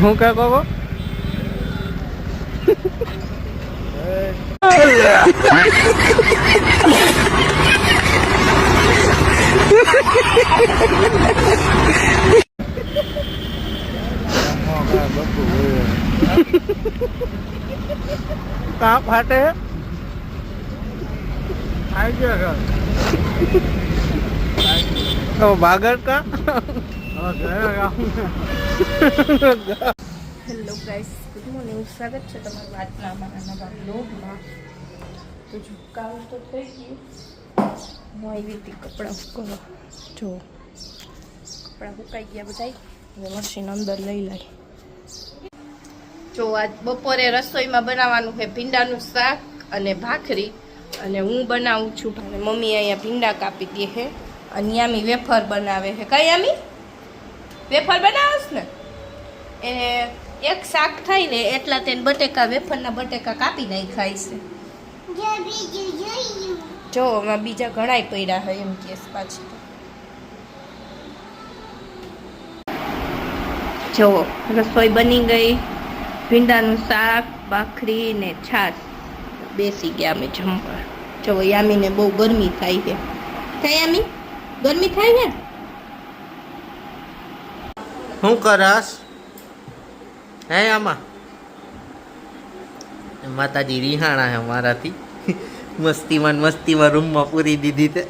હું કા કહો कहाँ फाटे है तो बागर का હેલો ગાઈસ, ગુડ મોર્નિંગ. સ્વાગત છે તમારું આજના અમારા નવા બ્લોગમાં. તો જો કામ તો થઈ ગયું. હું આવી હતી કપડાં સુકવવા. જો કપડાં સુકાઈ ગયા બધા. હવે મશીન અંદર લઈ લાવી. જો આજ બપોરે રસોઈમાં બનાવવાનું છે ભીંડાનું શાક અને ભાખરી. અને હું બનાવું છું. અને મમ્મી અહીંયા ભીંડા કાપી દે છે. અને યામી વેફર બનાવે છે. કઈ યામી વેફર બનાવસ ને? એને એક શાક થાય ને એટલા તેને બટેકા વેફરના બટેકા કાપી નાખાય છે. જો એમાં બીજા ઘણાય પડ્યા હોય એમ કેસ પાછી. જો રસોઈ બની ગઈ. ભીંડાનું શાક, ભાખરી ને છાશ. બેસી ગયા અમે જમવા. જો યામીને બહુ ગરમી થાય છે. થાય યામી? ગરમી થાય ને? શું કરસ હે આમાં માતાજી રિહાણા હે મારાથી મસ્તીમાં રૂમમાં પૂરી દીધી તે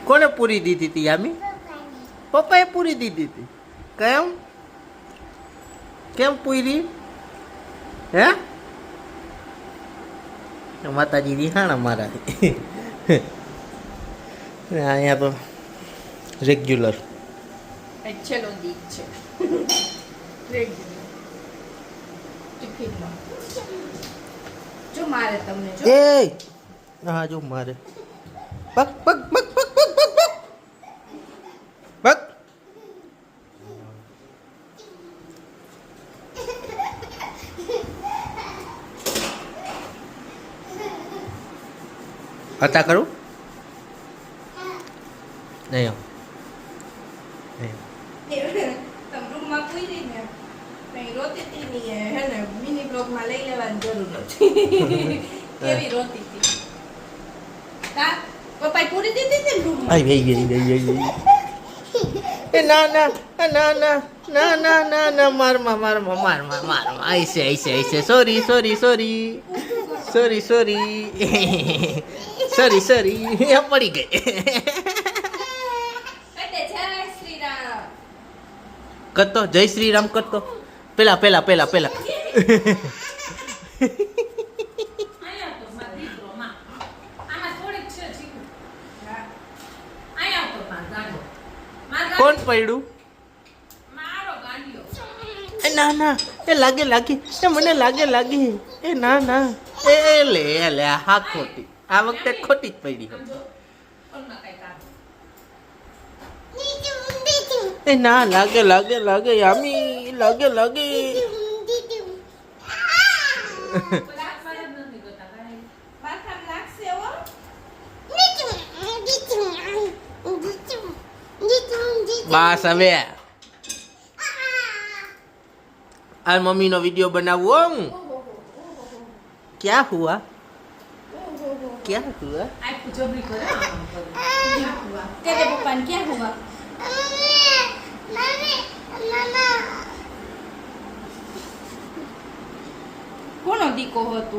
કોને પૂરી દીધી હતી યામી? પપ્પાએ પૂરી દીધી હતી. કેમ પૂરી હે? માતાજી રિહાણા મારાથી અહીંયા તો રેગ્યુલર છેલ્લો દીક છે. જો મારે તમને જો એ હા જો મારે પગ પગ પગ પગ પગ પગ પગ પગ હતા કરું નહીં તમે રૂમમાં કોઈ નહીં ને કઈ રોતી હતી નહીં હે ને મિની બ્લોગમાં લઈ લેવાની જરૂર નથી. કેવી રોતી હતી કા પપ્પાએ પૂરી દીધી હતી ને રૂમમાં. આઈ ગઈ એ ના ના ના ના ના ના ના ના માર આઈસે સોરી પડી ગઈ. કરતો જય શ્રી રામ કરતો પેલા કોણ પડ્યું? એ ના એ લાગે એ મને લાગે એ ના એ લે હા ખોટી આ વખતે ખોટી જ પડી. એ ના લાગે યામી લાગે બસ હવે આ મમ્મી નો વિડિયો બનાવવો હું. क्या हुआ तेरे पप्पा ने क्या हुआ? કોનો દીકો હતો?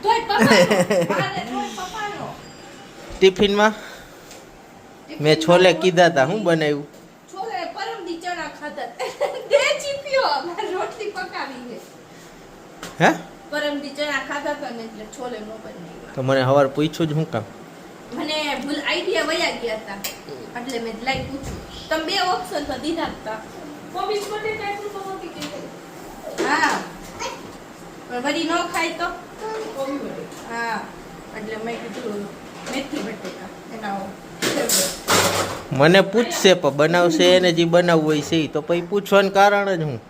તોય પપ્પાનો. ટિફિનમાં મેં છોલે કીધા હતા. હું બનાવ્યું? છોલે પરમદી ચણા ખાધા. દે ચીપ્યો મારી રોટલી પકાવી છે. હે પરમદી ચણા ખાધા હતા ને એટલે છોલે નો બનાવ્યા. તો મને હવાર પૂછ્યું જ હું કામ? મને ભૂલ આઈડિયા વયા ગયા હતા એટલે મેં લાઈ પૂછ્યું. તમે બે ઓપ્શન તો દીધા હતા. કોબીજ બટેકા એટલું તો નહોતી કીધું. હા પણ વળી ન ખાય તો કોબી બટેકા. હા એટલે મેં કીધું મેથી બટેકા એના મને પૂછશે પણ બનાવશે એને જે બનાવવું હોય છે તો પછી પૂછવાનું કારણ જ હું.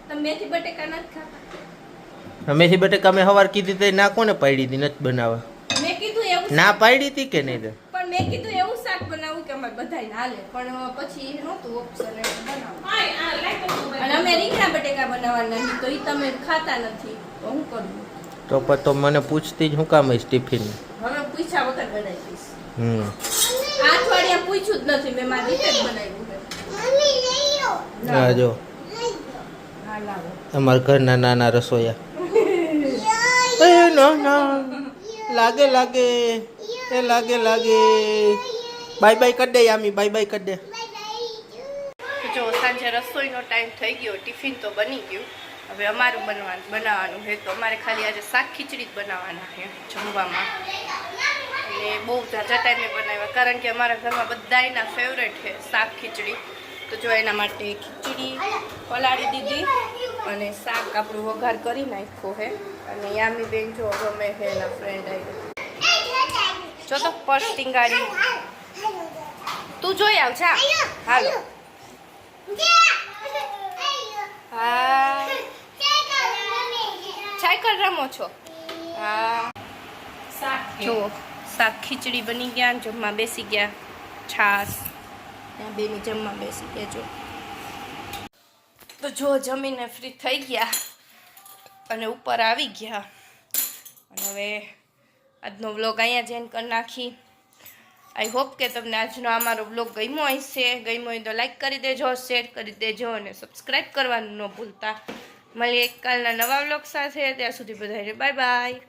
તમે મેથી બટેકા નથી ખાતા? મેથી બટેકા મેં હવાર કીધી તો ના કોને પાડી હતી નથી બનાવવા? મેં કીધું એવું ના પાડી હતી કે નહીં? પણ મેં કીધું એવું શાક બનાવું કે બધાય હાલે પણ પછી નહોતું ઓપ્શન એટલે બનાવું. અને અમે રીંગણા બટેકા બનાવવાના નથી તો એ તમે ખાતા નથી તો હું કરું. તો પછી તો મને પૂછતી જ હું કામ હઈશ ટિફિન. હવે પૂછ્યા વગર બનાવી દઈશ. હમ આ અઠવાડિયા પૂછ્યું જ નથી મેં મારી રીતે જ બનાવ્યું છે. હા જો હા લાવો. અમારા ઘરના નાના રસોયા. એ ના ના લાગે લાગે એ લાગે લાગે. બાય બાય કરી દે યામી, બાય બાય કરી દે. જો સાંજે રસોઈનો ટાઈમ થઈ ગયો, ટિફિન તો બની ગયું. હવે અમારું બનાવવાનું છે તો અમારે ખાલી આજે શાક ખીચડી જ બનાવવાના છે જમવામાં. અને બહુ ઝાઝા ટાઈમે બનાવ્યા કારણ કે અમારા ઘરમાં બધાયના ફેવરેટ છે શાક ખીચડી. તો જો એના માટે ખીચડી પલાળી દીધી અને શાક આપણું વઘાર કરી નાખ્યો છે. અને યામી બેન જો ગમે છે એના ફ્રેન્ડ આવી જો તો પર્સ ટીંગાડી. તું જોઈ આવ જા. હાલો હા સાયકલ રમો છો? હા જો શાક ખીચડી બની ગયા, જમવા બેસી ગયા, છાશ ત્યાં બેની જમવા બેસી ગયા. જો તો જો જમીને ફ્રી થઈ ગયા અને ઉપર આવી ગયા. અને હવે આજનો વ્લોગ અહીંયા જ એન્ડ કરી નાખી. આઈ હોપ કે તમને આજનો અમારો વ્લોગ ગમ્યો હશે. ગમ્યો હોય તો લાઈક કરી દેજો, શેર કરી દેજો અને સબસ્ક્રાઈબ કરવાનું ન ભૂલતા. મળીએ કાલના નવા વ્લોગ સાથે. ત્યાં સુધી બધાને બાય બાય.